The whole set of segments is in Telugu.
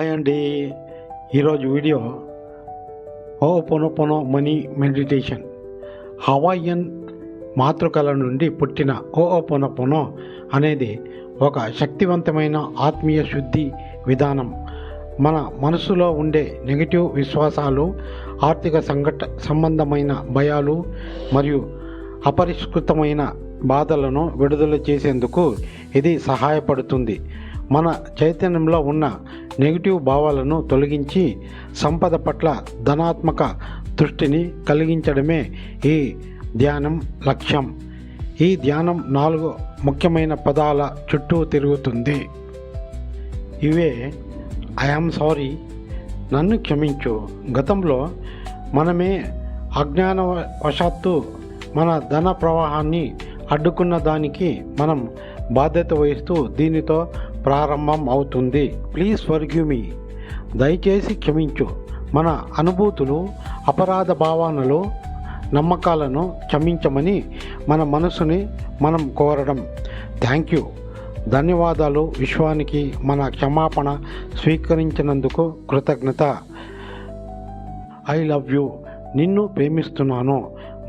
హాయ్ అండి. ఈరోజు వీడియో హోపోనోపోనో మనీ మెడిటేషన్. హవాయియన్ మాతృకల నుండి పుట్టిన హోపోనోపోనో అనేది ఒక శక్తివంతమైన ఆత్మీయ శుద్ధి విధానం. మన మనసులో ఉండే నెగిటివ్ విశ్వాసాలు, ఆర్థిక సంబంధమైన భయాలు మరియు అపరిష్కృతమైన బాధలను విడుదల చేసేందుకు ఇది సహాయపడుతుంది. మన చైతన్యంలో ఉన్న నెగిటివ్ భావాలను తొలగించి సంపద పట్ల ధనాత్మక దృష్టిని కలిగించడమే ఈ ధ్యానం లక్ష్యం. ఈ ధ్యానం 4 ముఖ్యమైన పదాల చుట్టూ తిరుగుతుంది. ఇవే: ఐఆమ్ సారీ, నన్ను క్షమించు. గతంలో మనమే అజ్ఞానవశాత్తు మన ధన ప్రవాహాన్ని అడ్డుకున్న దానికి మనం బాధ్యత వహిస్తూ దీనితో ప్రారంభం అవుతుంది. ప్లీజ్ ఫర్గివ్ మీ, దయచేసి క్షమించు. మన అనుభూతులు, అపరాధ భావనలు, నమ్మకాలను క్షమించమని మన మనసుని మనం కోరడం. థ్యాంక్ యూ, ధన్యవాదాలు, విశ్వానికి మన క్షమాపణ స్వీకరించినందుకు కృతజ్ఞత. ఐ లవ్ యూ, నిన్ను ప్రేమిస్తున్నాను.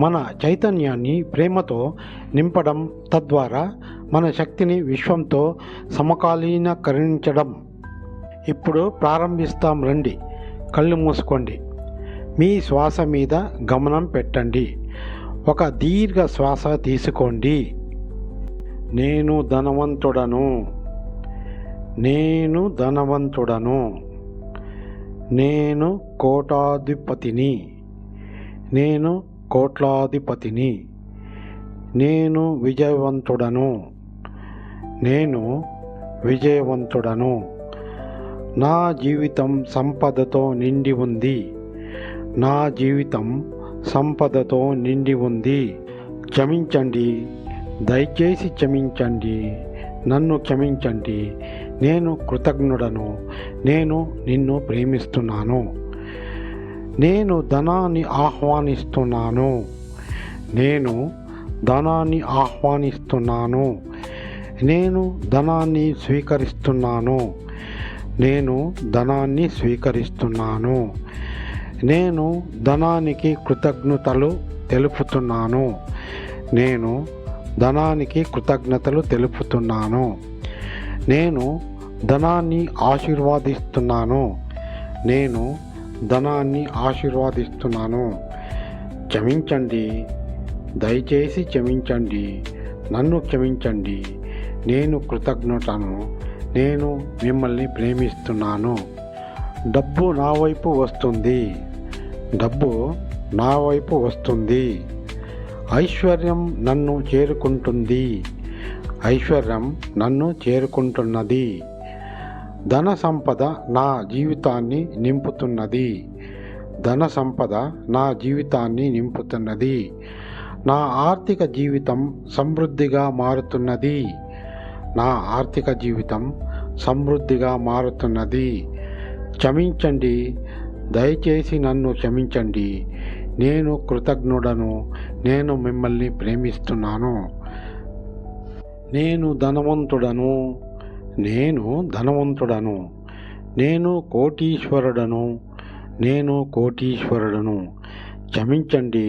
మన చైతన్యాన్ని ప్రేమతో నింపడం, తద్వారా మన శక్తిని విశ్వంతో సమకాలీనకరించడం. ఇప్పుడు ప్రారంభిస్తాం రండి. కళ్ళు మూసుకోండి. మీ శ్వాస మీద గమనం పెట్టండి. ఒక దీర్ఘ శ్వాస తీసుకోండి. నేను ధనవంతుడను, నేను ధనవంతుడను, నేను కోటాధిపతిని, నేను కోట్లాధిపతిని, నేను విజయవంతుడను, నేను విజయవంతుడను, నా జీవితం సంపదతో నిండి ఉంది, నా జీవితం సంపదతో నిండి ఉంది. క్షమించండి, దయచేసి క్షమించండి, నన్ను క్షమించండి, నేను కృతజ్ఞుడను, నేను నిన్ను ప్రేమిస్తున్నాను, నేను ధనాన్ని ఆహ్వానిస్తున్నాను, నేను ధనాన్ని ఆహ్వానిస్తున్నాను, నేను ధనాన్ని స్వీకరిస్తున్నాను, నేను ధనాన్ని స్వీకరిస్తున్నాను, నేను ధనానికి కృతజ్ఞతలు తెలుపుతున్నాను, నేను ధనానికి కృతజ్ఞతలు తెలుపుతున్నాను, నేను ధనాన్ని ఆశీర్వాదిస్తున్నాను, నేను ధనాన్ని ఆశీర్వాదిస్తున్నాను. క్షమించండి, దయచేసి క్షమించండి, నన్ను క్షమించండి, నేను కృతజ్ఞతను, నేను మిమ్మల్ని ప్రేమిస్తున్నాను. డబ్బు నా వైపు వస్తుంది, డబ్బు నా వైపు వస్తుంది. ఐశ్వర్యం నన్ను చేరుకుంటుంది, ఐశ్వర్యం నన్ను చేరుకుంటున్నది. ధన సంపద నా జీవితాన్ని నింపుతున్నది, ధన సంపద నా జీవితాన్ని నింపుతున్నది. నా ఆర్థిక జీవితం సమృద్ధిగా మారుతున్నది, నా ఆర్థిక జీవితం సమృద్ధిగా మారుతున్నది. క్షమించండి, దయచేసి నన్ను క్షమించండి, నేను కృతజ్ఞుడను, నేను మిమ్మల్ని ప్రేమిస్తున్నాను. నేను ధనవంతుడను, నేను ధనవంతుడను, నేను కోటీశ్వరుడను, నేను కోటీశ్వరుడను. క్షమించండి,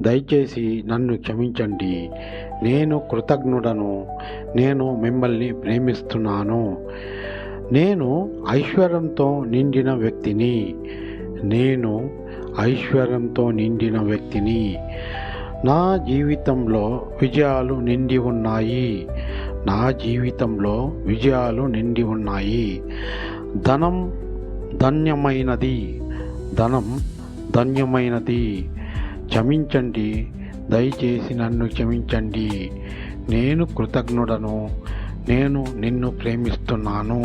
దయచేసి నన్ను క్షమించండి, నేను కృతజ్ఞుడను, నేను మిమ్మల్ని ప్రేమిస్తున్నాను. నేను ఐశ్వర్యంతో నిండిన వ్యక్తిని, నేను ఐశ్వర్యంతో నిండిన వ్యక్తిని. నా జీవితంలో విజయాలు నిండి ఉన్నాయి, నా జీవితంలో విజయాలు నిండి ఉన్నాయి. ధనం ధన్యమైనది, ధనం ధన్యమైనది. క్షమించండి, దయచేసి నన్ను క్షమించండి, నేను కృతజ్ఞుడను, నేను నిన్ను ప్రేమిస్తున్నాను.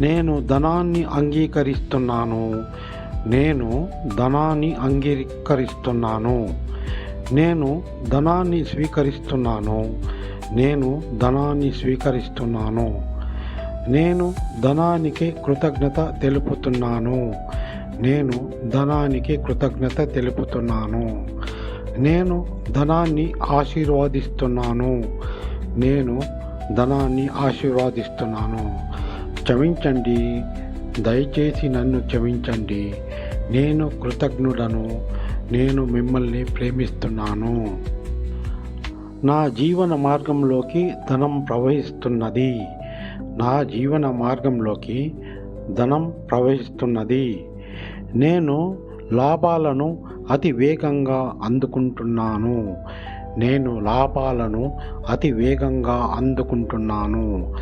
నేను ధనాన్ని అంగీకరిస్తున్నాను, నేను ధనాన్ని అంగీకరిస్తున్నాను, నేను ధనాన్ని స్వీకరిస్తున్నాను, నేను ధనాన్ని స్వీకరిస్తున్నాను, నేను ధనానికి కృతజ్ఞత తెలుపుతున్నాను, నేను ధనానికి కృతజ్ఞత తెలుపుతున్నాను, నేను ధనాన్ని ఆశీర్వదిస్తున్నాను, నేను ధనాన్ని ఆశీర్వదిస్తున్నాను. క్షమించండి, దయచేసి నన్ను క్షమించండి. నేను కృతజ్ఞుడను. నేను మిమ్మల్ని ప్రేమిస్తున్నాను. నా జీవన మార్గంలోకి ధనం ప్రవహిస్తున్నది. నా జీవన మార్గంలోకి ధనం ప్రవహిస్తున్నది. నేను లాభాలను అతి వేగంగా అందుకుంటున్నాను. నేను లాభాలను అతి వేగంగా అందుకుంటున్నాను.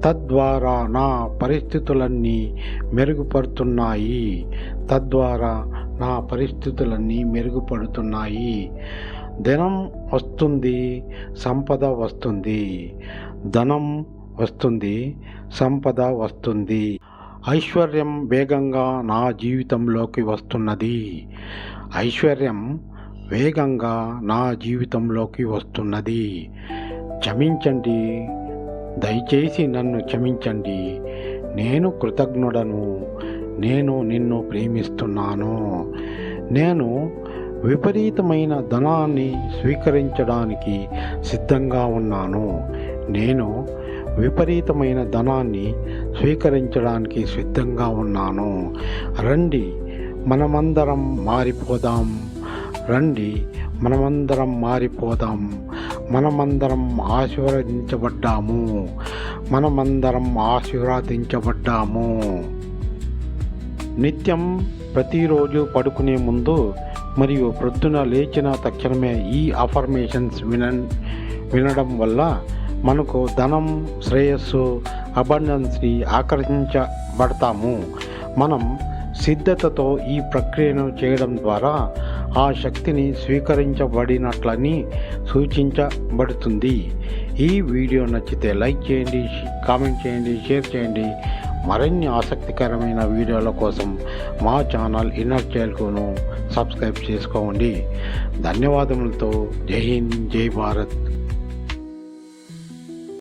తద్వారా నా పరిస్థితులన్నీ మెరుగుపడుతున్నాయి. తద్వారా నా పరిస్థితులన్నీ మెరుగుపడుతున్నాయి. ధనం వస్తుంది, సంపద వస్తుంది. ధనం వస్తుంది, సంపద వస్తుంది. ఐశ్వర్యం వేగంగా నా జీవితంలోకి వస్తున్నది. ఐశ్వర్యం వేగంగా నా జీవితంలోకి వస్తున్నది. క్షమించండి. దయచేసి నన్ను క్షమించండి. నేను కృతజ్ఞుడను. నేను నిన్ను ప్రేమిస్తున్నాను. నేను విపరీతమైన ధనాన్ని స్వీకరించడానికి సిద్ధంగా ఉన్నాను. నేను విపరీతమైన ధనాన్ని స్వీకరించడానికి సిద్ధంగా ఉన్నాను. రండి, మనమందరం మారిపోదాం. రండి, మనమందరం మారిపోదాం. మనమందరం ఆశీర్వదించబడ్డాము. మనమందరం ఆశీర్వదించబడ్డాము. నిత్యం ప్రతిరోజు పడుకునే ముందు మరియు ప్రొద్దున లేచిన తక్షణమే ఈ అఫర్మేషన్స్ వినడం వల్ల మనకు ధనం, శ్రేయస్సు, అబండెన్స్ని ఆకర్షించబడతాము. మనం సిద్ధతతో ఈ ప్రక్రియను చేయడం ద్వారా ఆ శక్తిని స్వీకరించబడినట్లని సూచించబడుతుంది. ఈ వీడియో నచ్చితే లైక్ చేయండి, కామెంట్ చేయండి, షేర్ చేయండి. మరిన్ని ఆసక్తికరమైన వీడియోల కోసం మా ఛానల్ ఇన్నర్ చైల్డ్ను సబ్స్క్రైబ్ చేసుకోండి. ధన్యవాదములతో జై హింద్, జై భారత్.